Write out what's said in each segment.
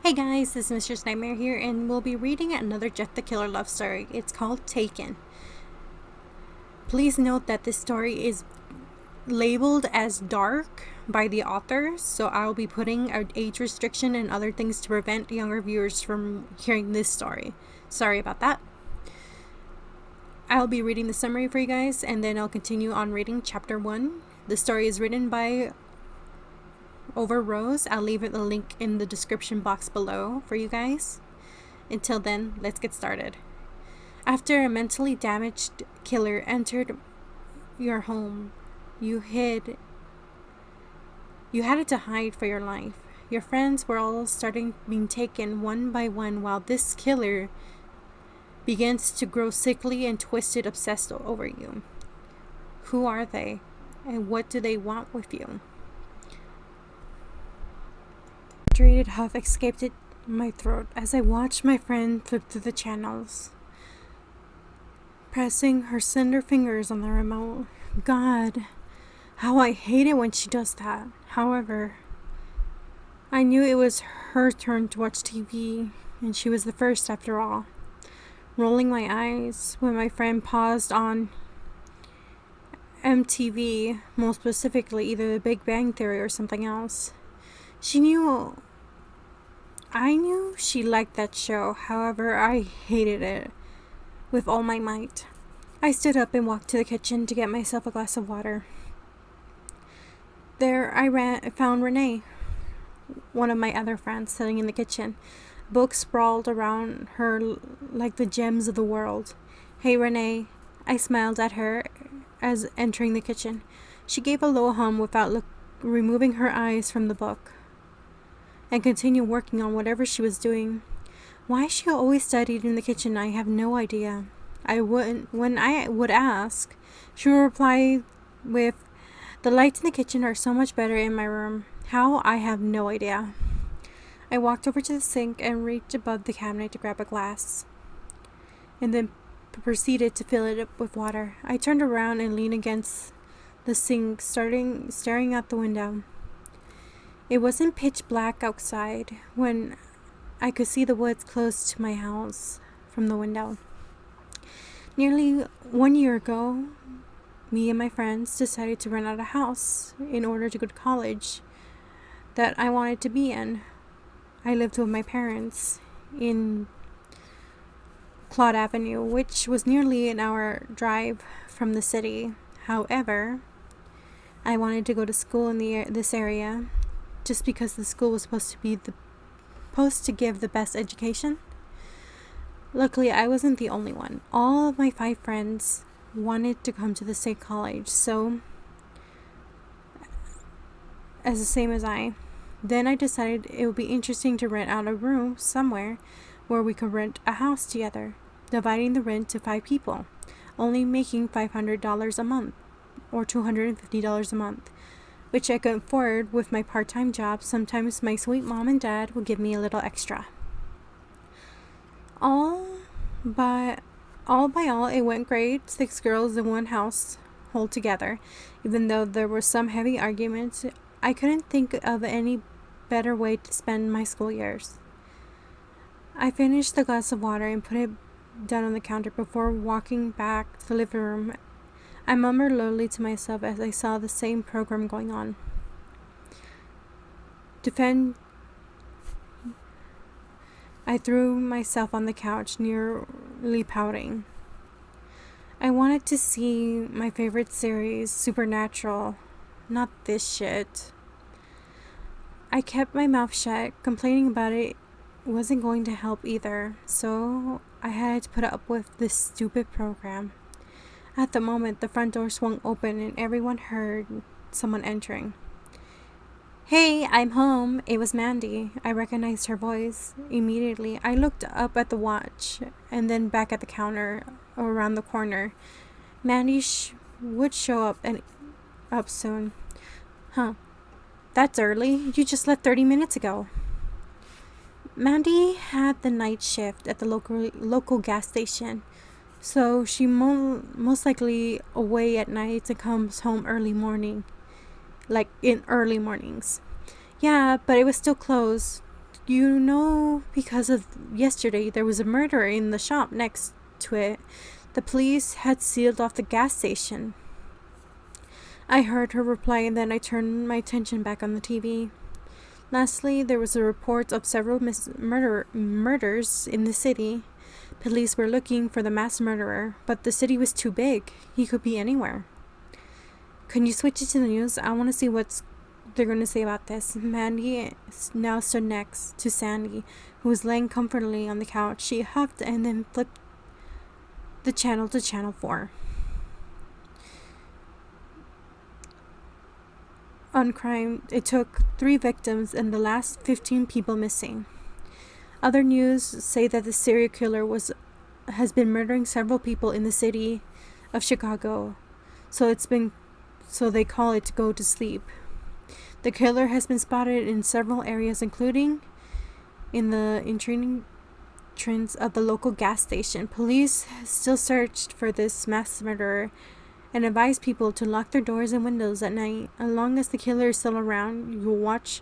Hey guys, this is Mistress Nightmare here, and we'll be reading another Jeff the Killer love story. It's called Taken. Please note that this story is labeled as dark by the author, so I'll be putting an age restriction and other things to prevent younger viewers from hearing this story. Sorry about that. I'll be reading the summary for you guys, and then I'll continue on reading chapter 1. The story is written by Over Rose. I'll leave the link in the description box below for you guys. Until then, let's get started. After a mentally damaged killer entered your home, you had it to hide for your life. Your friends were all starting being taken one by one while this killer begins to grow sickly and twisted, obsessed over you. Who are they, and what do they want with you? A dreaded huff escaped my throat as I watched my friend flip through the channels, pressing her slender fingers on the remote. God, how I hate it when she does that. However, I knew it was her turn to watch TV, and she was the first after all. Rolling my eyes when my friend paused on MTV, most specifically either The Big Bang Theory or something else. I knew she liked that show, however, I hated it with all my might. I stood up and walked to the kitchen to get myself a glass of water. There I found Renee, one of my other friends, sitting in the kitchen. Books sprawled around her like the gems of the world. Hey Renee, I smiled at her as entering the kitchen. She gave a low hum without removing her eyes from the book, and continued working on whatever she was doing. Why she always studied in the kitchen, I have no idea. When I would ask, she would reply with, "The lights in the kitchen are so much better in my room." How? I have no idea. I walked over to the sink and reached above the cabinet to grab a glass, and then proceeded to fill it up with water. I turned around and leaned against the sink, staring out the window. It wasn't pitch black outside when I could see the woods close to my house from the window. Nearly 1 year ago, me and my friends decided to rent out a house in order to go to college that I wanted to be in. I lived with my parents in Claude Avenue, which was nearly an hour drive from the city. However, I wanted to go to school in this area just because the school was supposed to give the best education. Luckily, I wasn't the only one. All of my 5 friends wanted to come to the state college, so as the same as I. Then I decided it would be interesting to rent out a room somewhere where we could rent a house together, dividing the rent to 5 people, only making $500 a month or $250 a month, which I could afford with my part-time job. Sometimes my sweet mom and dad would give me a little extra. All by all, it went great. 6 girls in one house hold together. Even though there were some heavy arguments, I couldn't think of any better way to spend my school years. I finished the glass of water and put it down on the counter before walking back to the living room. I murmured lowly to myself as I saw the same program going on. I threw myself on the couch, nearly pouting. I wanted to see my favorite series, Supernatural, not this shit. I kept my mouth shut. Complaining about it wasn't going to help either, so I had to put up with this stupid program. At the moment, the front door swung open and everyone heard someone entering. "Hey, I'm home." It was Mandy. I recognized her voice immediately. I looked up at the watch and then back at the counter around the corner. Mandy would show up soon. Huh. That's early. You just left 30 minutes ago. Mandy had the night shift at the local gas station, so she most likely away at night and comes home early mornings. Yeah, but it was still closed You know, because of yesterday, there was a murder in the shop next to it. The police had sealed off the gas station. I heard her reply, and then I turned my attention back on the TV. Lastly, there was a report of several murders in the city. Police were looking for the mass murderer, but the city was too big. He could be anywhere. Can you switch it to the news? I want to see what they're going to say about this. Mandy now stood next to Sandy, who was laying comfortably on the couch. She huffed and then flipped the channel to Channel 4. On crime, it took 3 victims and the last 15 people missing. Other news say that the serial killer has been murdering several people in the city of Chicago, so they call it Go to Sleep. The killer has been spotted in several areas, including in the entrance of the local gas station. Police still searched for this mass murderer and advised people to lock their doors and windows at night. As long as the killer is still around, you'll watch.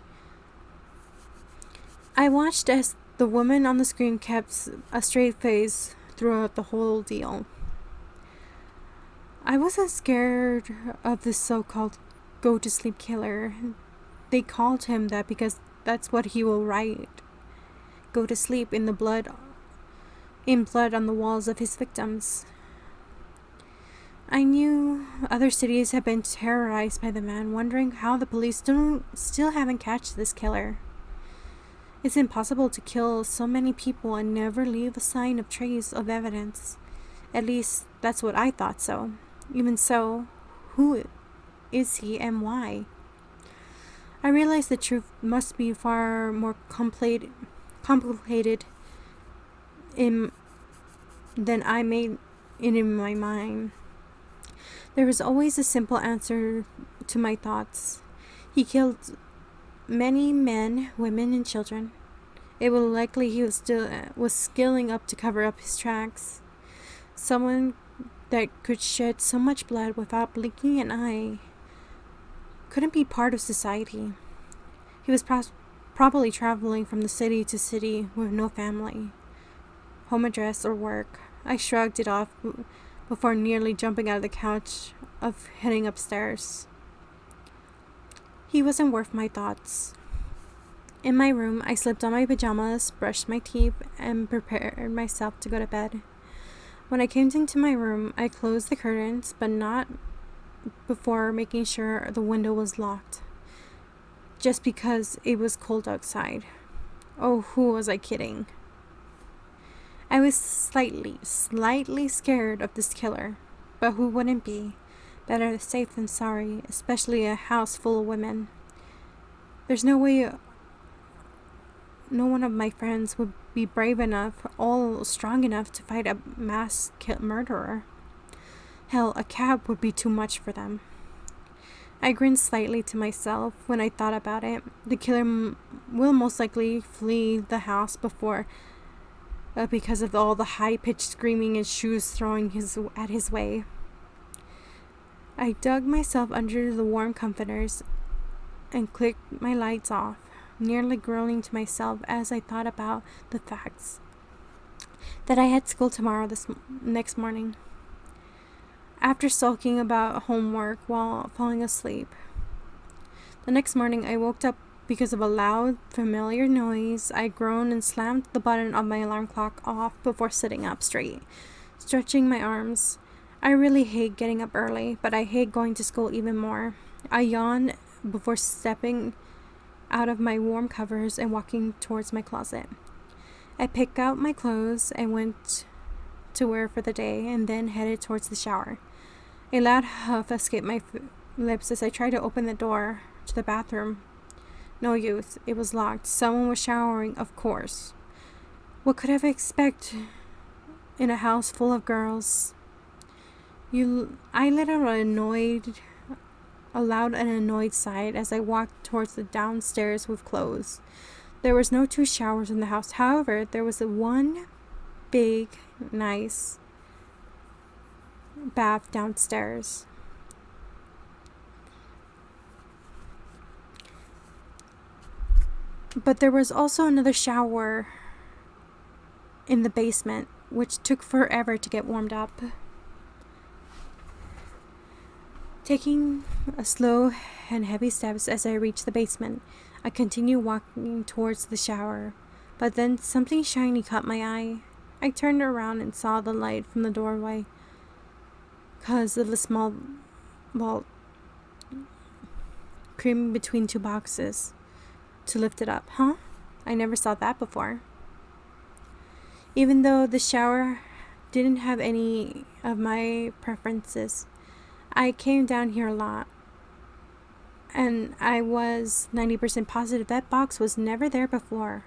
I watched as the woman on the screen kept a straight face throughout the whole deal. I wasn't scared of this so-called go-to-sleep killer. They called him that because that's what he will write. Go to sleep in blood on the walls of his victims. I knew other cities had been terrorized by the man, wondering how the police still haven't catched this killer. It's impossible to kill so many people and never leave a sign of trace of evidence. At least, that's what I thought so. Even so, who is he and why? I realized the truth must be far more complicated than I made it in my mind. There was always a simple answer to my thoughts. He killed many men, women, and children. It was likely he was skilling up to cover up his tracks. Someone that could shed so much blood without blinking an eye couldn't be part of society. He was probably traveling from the city to city with no family, home address, or work. I shrugged it off before nearly jumping out of the couch of heading upstairs. He wasn't worth my thoughts. In my room, I slipped on my pajamas, brushed my teeth, and prepared myself to go to bed. When I came into my room, I closed the curtains, but not before making sure the window was locked, just because it was cold outside. Oh, who was I kidding? I was slightly scared of this killer, but who wouldn't be? Better safe than sorry, especially a house full of women. There's no way no one of my friends would be brave enough, all strong enough to fight a mass murderer. Hell, a cab would be too much for them. I grinned slightly to myself when I thought about it. The killer will most likely flee the house because of all the high-pitched screaming and shoes throwing at his way. I dug myself under the warm comforters and clicked my lights off, nearly groaning to myself as I thought about the facts that I had school tomorrow next morning. After sulking about homework while falling asleep, the next morning I woke up because of a loud, familiar noise. I groaned and slammed the button of my alarm clock off before sitting up straight, stretching my arms. I really hate getting up early, but I hate going to school even more. I yawned before stepping out of my warm covers and walking towards my closet. I picked out my clothes and went to wear for the day, and then headed towards the shower. A loud huff escaped my lips as I tried to open the door to the bathroom. No use. It was locked. Someone was showering, of course. What could I expect in a house full of girls? I let out a loud and annoyed sigh as I walked towards the downstairs with clothes. There was no 2 showers in the house. However, there was one big, nice bath downstairs. But there was also another shower in the basement, which took forever to get warmed up. Taking a slow and heavy steps as I reached the basement, I continued walking towards the shower. But then something shiny caught my eye. I turned around and saw the light from the doorway because of the small vault creaming between two boxes to lift it up. Huh? I never saw that before. Even though the shower didn't have any of my preferences, I came down here a lot. And I was 90% positive that box was never there before.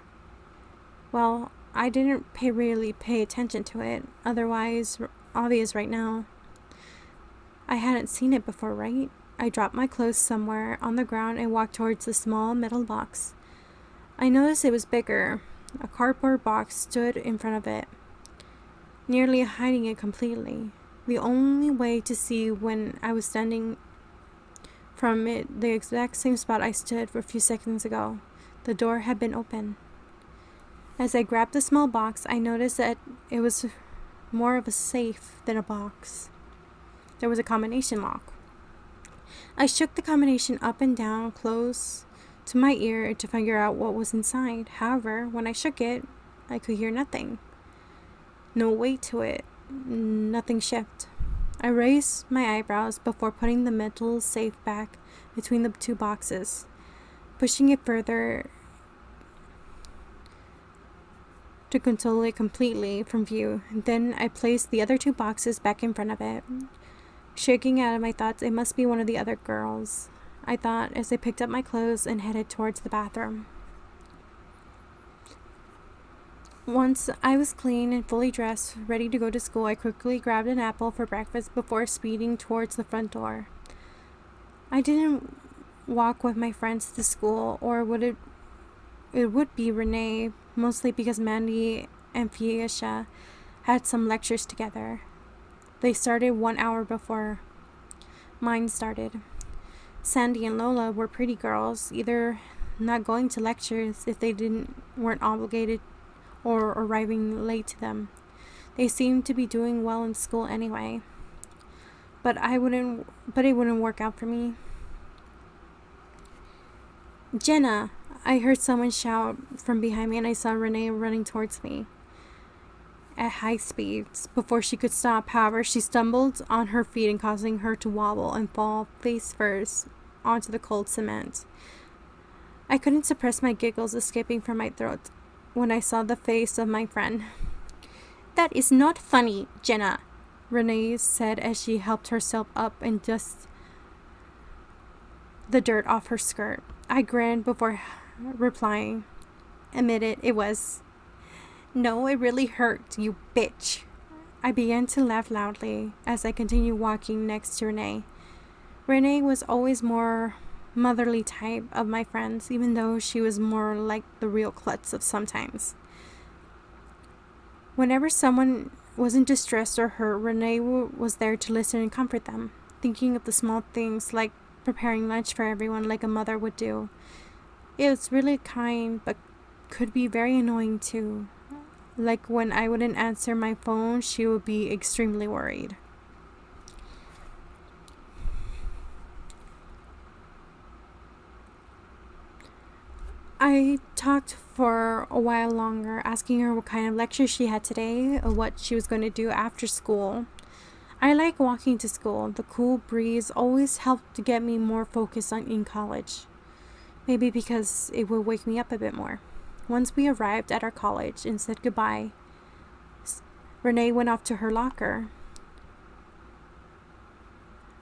Well, I didn't really pay attention to it, otherwise obvious right now. I hadn't seen it before, right? I dropped my clothes somewhere on the ground and walked towards the small metal box. I noticed it was bigger. A cardboard box stood in front of it, nearly hiding it completely. The only way to see when I was standing from it, the exact same spot I stood for a few seconds ago. The door had been open. As I grabbed the small box, I noticed that it was more of a safe than a box. There was a combination lock. I shook the combination up and down close to my ear to figure out what was inside. However, when I shook it, I could hear nothing. No weight to it. Nothing shift. I raised my eyebrows before putting the metal safe back between the two boxes, pushing it further to control it completely from view. Then I placed the other two boxes back in front of it. Shaking out of my thoughts, it must be one of the other girls, I thought as I picked up my clothes and headed towards the bathroom. Once I was clean and fully dressed, ready to go to school, I quickly grabbed an apple for breakfast before speeding towards the front door. I didn't walk with my friends to school, or it would be Renee, mostly because Mandy and Fiesha had some lectures together. They started 1 hour before mine started. Sandy and Lola were pretty girls, either not going to lectures if they weren't obligated or arriving late to them. They seemed to be doing well in school anyway. But it wouldn't work out for me. Jenna! I heard someone shout from behind me and I saw Renee running towards me at high speeds before she could stop. However, she stumbled on her feet and causing her to wobble and fall face first onto the cold cement. I couldn't suppress my giggles escaping from my throat when I saw the face of my friend. "That is not funny, Jenna," Renee said as she helped herself up and dusted the dirt off her skirt. I grinned before replying. Admitted it was. "No, it really hurt, you bitch." I began to laugh loudly as I continued walking next to Renee. Renee was always more motherly type of my friends, even though she was more like the real klutz of sometimes. Whenever someone wasn't distressed or hurt, Renee was there to listen and comfort them, thinking of the small things like preparing lunch for everyone like a mother would do. It was really kind, but could be very annoying too. Like when I wouldn't answer my phone, she would be extremely worried. I talked for a while longer, asking her what kind of lecture she had today or what she was going to do after school. I like walking to school. The cool breeze always helped to get me more focused in college. Maybe because it would wake me up a bit more. Once we arrived at our college and said goodbye, Renee went off to her locker.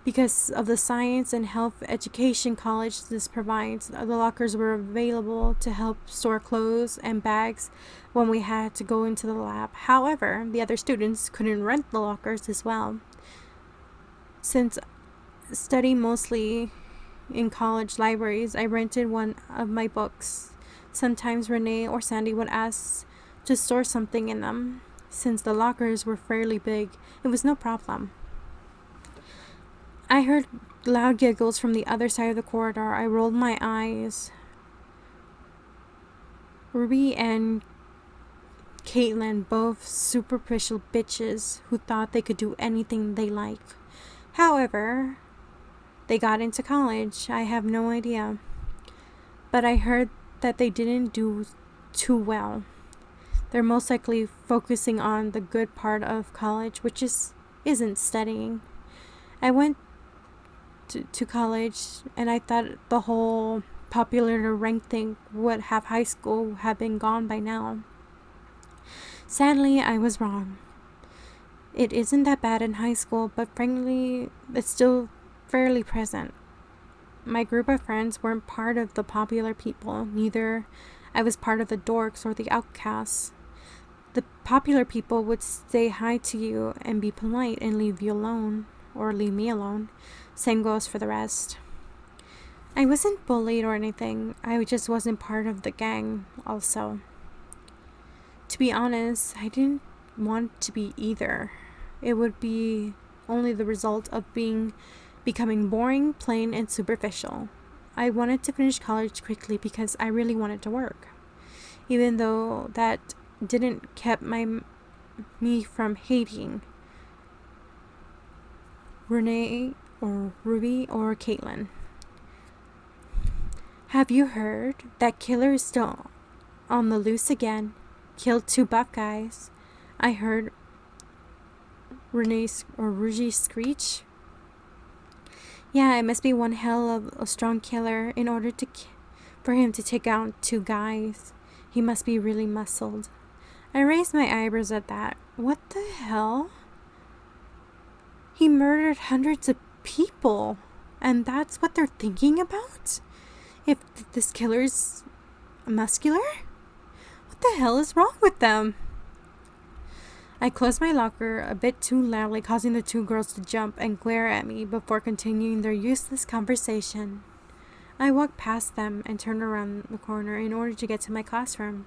Because of the science and health education college this provides, the lockers were available to help store clothes and bags when we had to go into the lab. However, the other students couldn't rent the lockers as well. Since studying mostly in college libraries, I rented one of my books. Sometimes Renee or Sandy would ask to store something in them. Since the lockers were fairly big, it was no problem. I heard loud giggles from the other side of the corridor. I rolled my eyes Ruby and Caitlin, both superficial bitches who thought they could do anything they like. However, they got into college. I have no idea. But I heard that they didn't do too well. They're most likely focusing on the good part of college, which isn't studying. I went to college and I thought the whole popular rank thing would have high school have been gone by now. Sadly, I was wrong. It isn't that bad in high school, but frankly, it's still fairly present. My group of friends weren't part of the popular people, neither I was part of the dorks or the outcasts. The popular people would say hi to you and be polite and leave you alone, or leave me alone. Same goes for the rest. I wasn't bullied or anything, I just wasn't part of the gang also. To be honest, I didn't want to be either. It would be only the result of becoming boring, plain, and superficial. I wanted to finish college quickly because I really wanted to work. Even though that didn't keep me from hating Renee or Ruby or Caitlin. Have you heard that killer is still on the loose again? Killed 2 buff guys. I heard Renee or Ruby screech. Yeah, it must be one hell of a strong killer in order for him to take out 2 guys. He must be really muscled. I raised my eyebrows at that. What the hell? He murdered hundreds of people, and that's what they're thinking about? If this killer's muscular? What the hell is wrong with them? I closed my locker a bit too loudly, causing the 2 girls to jump and glare at me before continuing their useless conversation. I walked past them and turned around the corner in order to get to my classroom.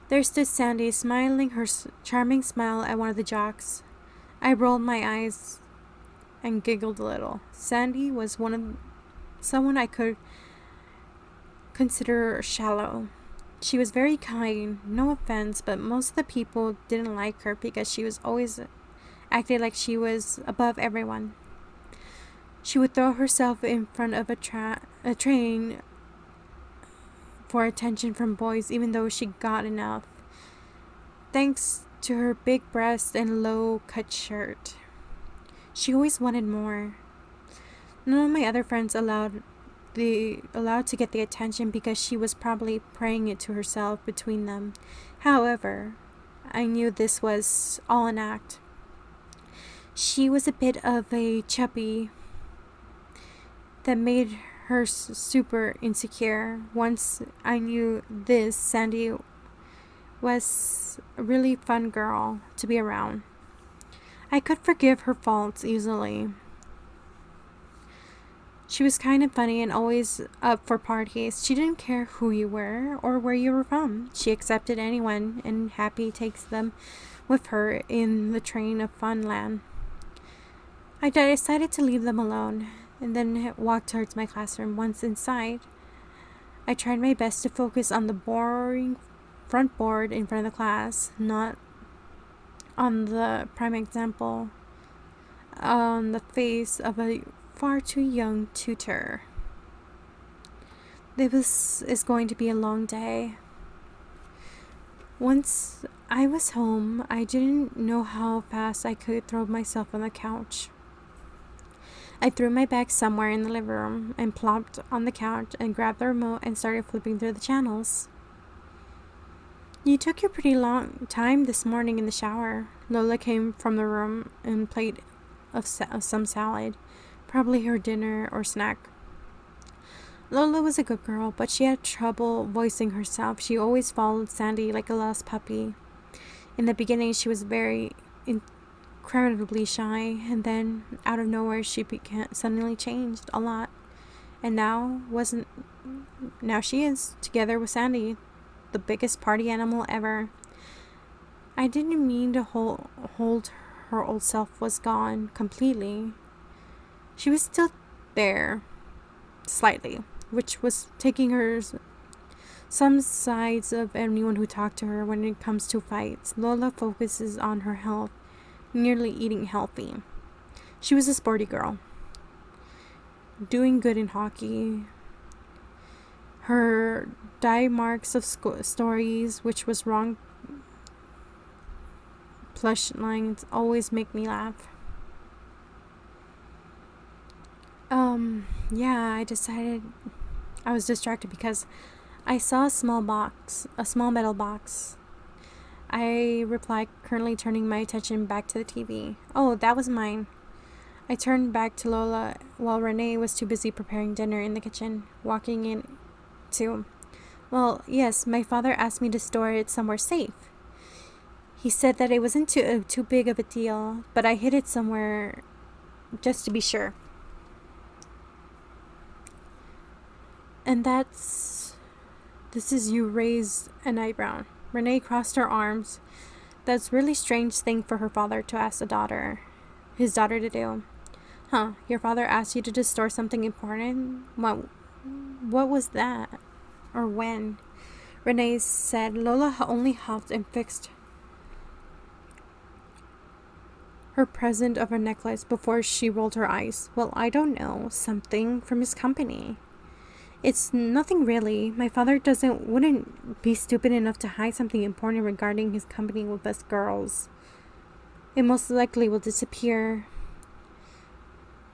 There stood Sandy, smiling her charming smile at one of the jocks. I rolled my eyes and giggled a little. Sandy was someone I could consider shallow. She was very kind, no offense, but most of the people didn't like her because she was always acting like she was above everyone. She would throw herself in front of a train for attention from boys, even though she got enough, thanks to her big breasts and low-cut shirt. She always wanted more. None of my other friends allowed to get the attention because she was probably praying it to herself between them. However, I knew this was all an act. She was a bit of a chubby that made her super insecure. Once I knew this, Sandy was a really fun girl to be around. I could forgive her faults easily. She was kind of funny and always up for parties. She didn't care who you were or where you were from. She accepted anyone and happy takes them with her in the train of Funland. I decided to leave them alone and then walked towards my classroom. Once inside, I tried my best to focus on the boring front board in front of the class, not on the prime example on the face of a far too young tutor. This is going to be a long day. Once I was home, I didn't know how fast I could throw myself on the couch. I threw my bag somewhere in the living room and plopped on the couch and grabbed the remote and started flipping through the channels. You took your pretty long time this morning in the shower. Lola came from the room and plate of some salad. Probably her dinner or snack. Lola was a good girl, but she had trouble voicing herself. She always followed Sandy like a lost puppy. In the beginning, she was very incredibly shy, and then out of nowhere, she suddenly changed a lot. And now she is, together with Sandy, the biggest party animal ever. I didn't mean to hold her old self was gone completely. She was still there, slightly, which was taking her some sides of anyone who talked to her when it comes to fights. Lola focuses on her health, nearly eating healthy. She was a sporty girl, doing good in hockey. Her die marks of stories, which was wrong plush lines, always make me laugh. Yeah, I was distracted because I saw a small metal box. I replied, currently turning my attention back to the TV. Oh, that was mine. I turned back to Lola while Renee was too busy preparing dinner in the kitchen, walking in too. Well, yes, my father asked me to store it somewhere safe. He said that it wasn't too big of a deal, but I hid it somewhere just to be sure. And this is you raised an eyebrow. Renee crossed her arms. That's really strange thing for her father to ask his daughter to do. Huh, your father asked you to store something important? What was that? Or when? Renee said Lola only huffed and fixed her present of a necklace before she rolled her eyes. Well, I don't know. Something from his company. It's nothing really. My father wouldn't be stupid enough to hide something important regarding his company with us girls. It most likely will disappear.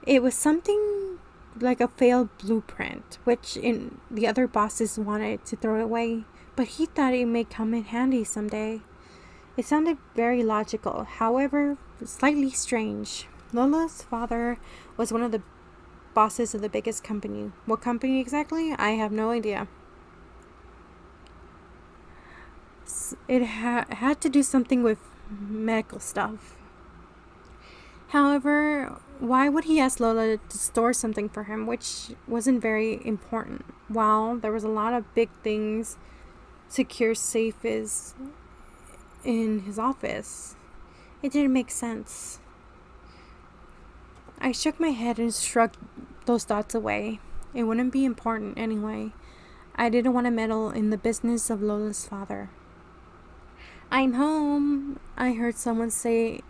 It was something like a failed blueprint, which the other bosses wanted to throw away, but he thought it may come in handy someday. It sounded very logical, however, slightly strange. Lola's father was one of the bosses of the biggest company. What company exactly? I have no idea. It had to do something with medical stuff. However, why would he ask Lola to store something for him, which wasn't very important? Well, there was a lot of big things secure safes in his office. It didn't make sense. I shook my head and shrugged those thoughts away. It wouldn't be important anyway. I didn't want to meddle in the business of Lola's father. I'm home, I heard someone say,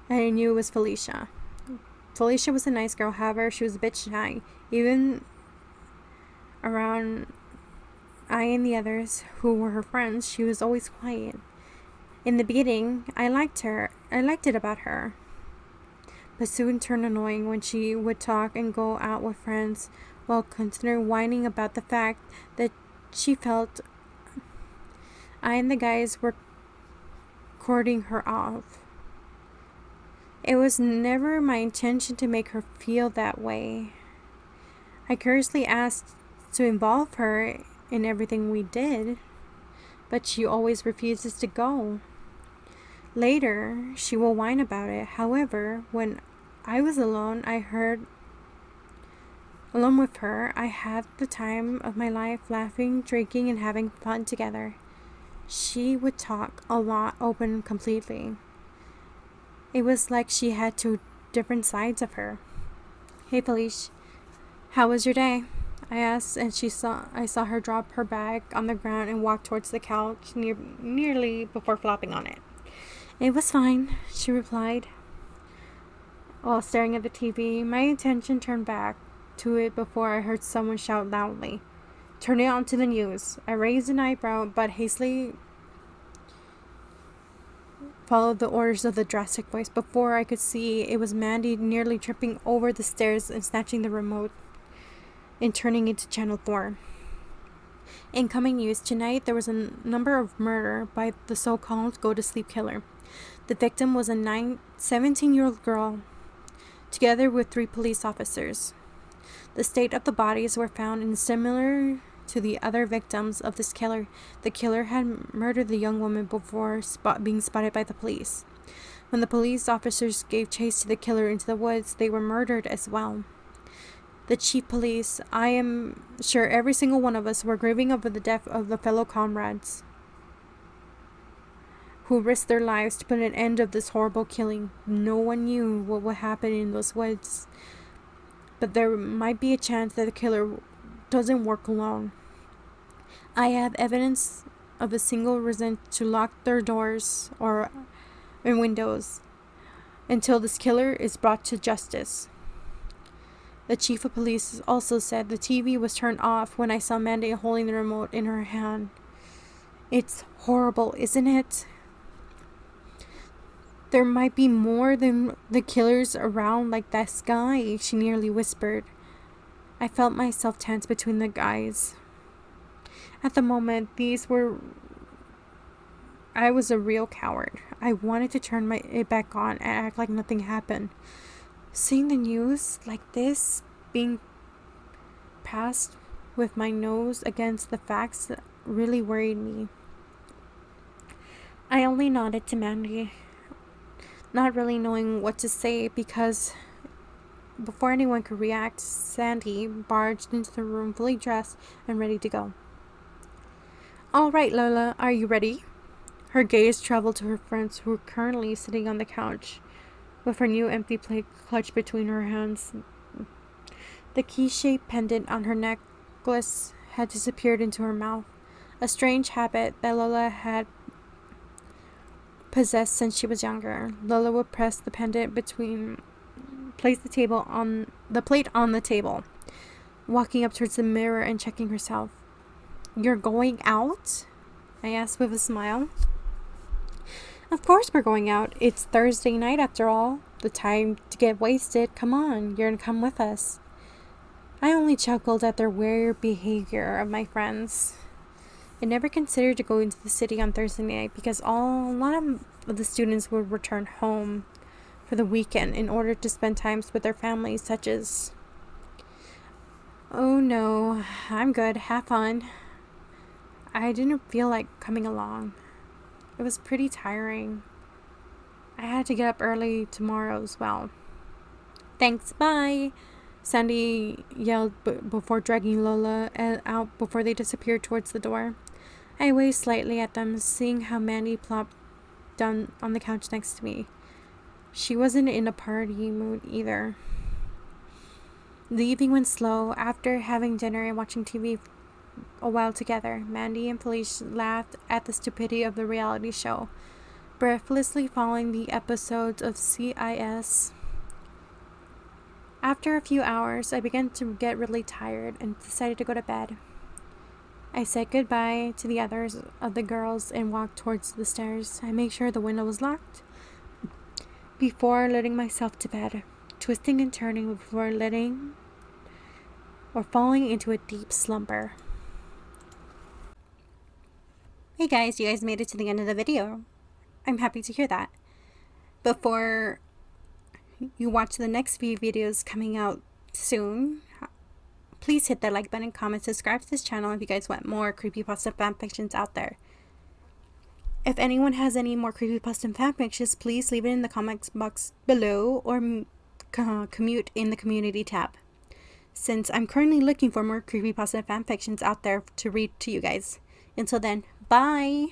and I knew it was Felicia. Felicia was a nice girl, however, she was a bit shy. Even around I and the others who were her friends, she was always quiet. In the beginning, I liked it about her. But soon turned annoying when she would talk and go out with friends while constantly whining about the fact that she felt I and the guys were courting her off. It was never my intention to make her feel that way. I curiously asked to involve her in everything we did, but she always refuses to go. Later, she will whine about it. However, when I was alone with her, I had the time of my life, laughing, drinking, and having fun together. She would talk a lot, open completely. It was like she had two different sides of her. Hey Felicia, how was your day? I asked, and I saw her drop her bag on the ground and walk towards the couch nearly before flopping on it. It was fine, she replied, while staring at the TV. My attention turned back to it before I heard someone shout loudly, "Turn it on to the news." I raised an eyebrow, but hastily followed the orders of the drastic voice. Before I could see, it was Mandy, nearly tripping over the stairs and snatching the remote and turning it to Channel 4. Incoming news. Tonight, there was a number of murder by the so-called go-to-sleep killer. The victim was a 17-year-old girl, together with 3 police officers. The state of the bodies were found and similar to the other victims of this killer. The killer had murdered the young woman before being spotted by the police. When the police officers gave chase to the killer into the woods, they were murdered as well. The chief police, I am sure every single one of us were grieving over the death of the fellow comrades who risked their lives to put an end to this horrible killing. No one knew what would happen in those woods, but there might be a chance that the killer doesn't work alone. I have evidence of a single reason to lock their doors or and windows until this killer is brought to justice. The chief of police also said the TV was turned off when I saw Mandy holding the remote in her hand. It's horrible, isn't it? There might be more than the killers around like this guy, she nearly whispered. I felt myself tense between the guys. At the moment, I was a real coward. I wanted to turn it back on and act like nothing happened. Seeing the news like this being passed with my nose against the facts really worried me. I only nodded to Mandy, not really knowing what to say because before anyone could react, Sandy barged into the room fully dressed and ready to go. All right, Lola, are you ready? Her gaze traveled to her friends who were currently sitting on the couch with her new empty plate clutched between her hands. The key-shaped pendant on her necklace had disappeared into her mouth, a strange habit that Lola had possessed since she was younger. Lola would press the pendant place the plate on the table, walking up towards the mirror and checking herself. You're going out? I asked with a smile. Of course we're going out. It's Thursday night after all. The time to get wasted. Come on, you're gonna come with us. I only chuckled at their weird behavior of my friends. I never considered to go into the city on Thursday night because a lot of the students would return home for the weekend in order to spend time with their families, such as... Oh no, I'm good. Have fun. I didn't feel like coming along. It was pretty tiring. I had to get up early tomorrow as well. Thanks, bye, Sandy yelled before dragging Lola out before they disappeared towards the door. I waved slightly at them, seeing how Mandy plopped down on the couch next to me. She wasn't in a party mood either. The evening went slow. After having dinner and watching TV a while together, Mandy and Felice laughed at the stupidity of the reality show, breathlessly following the episodes of CIS. After a few hours, I began to get really tired and decided to go to bed. I said goodbye to the others of the girls and walked towards the stairs. I made sure the window was locked before letting myself to bed, twisting and turning before falling into a deep slumber. Hey guys, you guys made it to the end of the video. I'm happy to hear that. Before you watch the next few videos coming out soon, please hit that like button, comment, subscribe to this channel if you guys want more creepypasta fanfictions out there. If anyone has any more creepypasta fanfictions, please leave it in the comments box below or commute in the community tab, since I'm currently looking for more creepypasta fanfictions out there to read to you guys. Until then, bye!